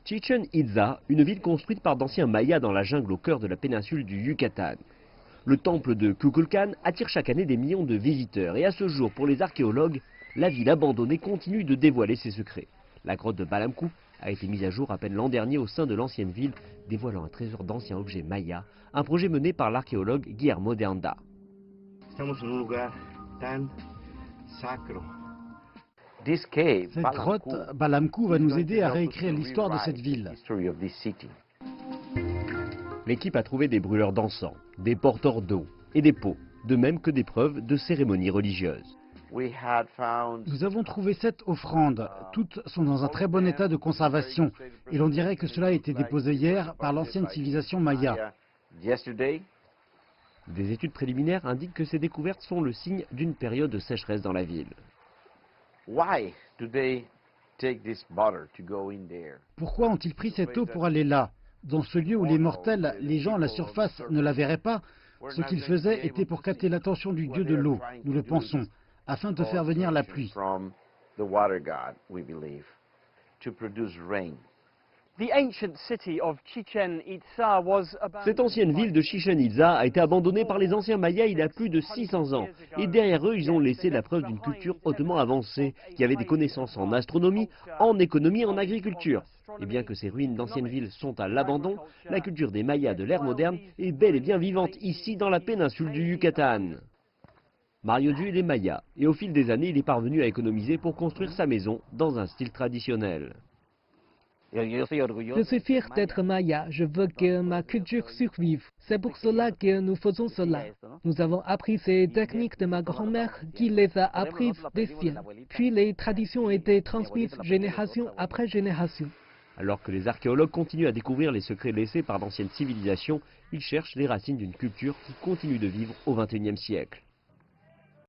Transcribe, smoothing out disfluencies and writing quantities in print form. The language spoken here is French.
Chichen Itza, une ville construite par d'anciens Mayas dans la jungle au cœur de la péninsule du Yucatan. Le temple de Kukulcán attire chaque année des millions de visiteurs et à ce jour, pour les archéologues, la ville abandonnée continue de dévoiler ses secrets. La grotte de Balamcú a été mise à jour à peine l'an dernier au sein de l'ancienne ville, dévoilant un trésor d'anciens objets mayas, un projet mené par l'archéologue Guillermo de Anda. Estamos en un lugar tan sacro. Cette grotte, Balamcú, va nous aider à réécrire l'histoire de cette ville. L'équipe a trouvé des brûleurs d'encens, des porteurs d'eau et des pots, de même que des preuves de cérémonies religieuses. Nous avons trouvé 7 offrandes. Toutes sont dans un très bon état de conservation. Et l'on dirait que cela a été déposé hier par l'ancienne civilisation maya. Des études préliminaires indiquent que ces découvertes sont le signe d'une période de sécheresse dans la ville. Pourquoi ont-ils pris cette eau pour aller là? Dans ce lieu où les mortels, les gens à la surface, ne la verraient pas, ce qu'ils faisaient était pour capter l'attention du dieu de l'eau, nous le pensons, afin de faire venir la pluie. Cette ancienne ville de Chichen Itza a été abandonnée par les anciens Mayas il y a plus de 600 ans. Et derrière eux, ils ont laissé la preuve d'une culture hautement avancée, qui avait des connaissances en astronomie, en économie et en agriculture. Et bien que ces ruines d'anciennes villes sont à l'abandon, la culture des Mayas de l'ère moderne est bel et bien vivante ici dans la péninsule du Yucatan. Mario Duel est Maya, et au fil des années, il est parvenu à économiser pour construire sa maison dans un style traditionnel. Je suis fier d'être Maya, je veux que ma culture survive. C'est pour cela que nous faisons cela. Nous avons appris ces techniques de ma grand-mère qui les a apprises des siennes. Puis les traditions ont été transmises génération après génération. Alors que les archéologues continuent à découvrir les secrets laissés par d'anciennes civilisations, ils cherchent les racines d'une culture qui continue de vivre au XXIe siècle.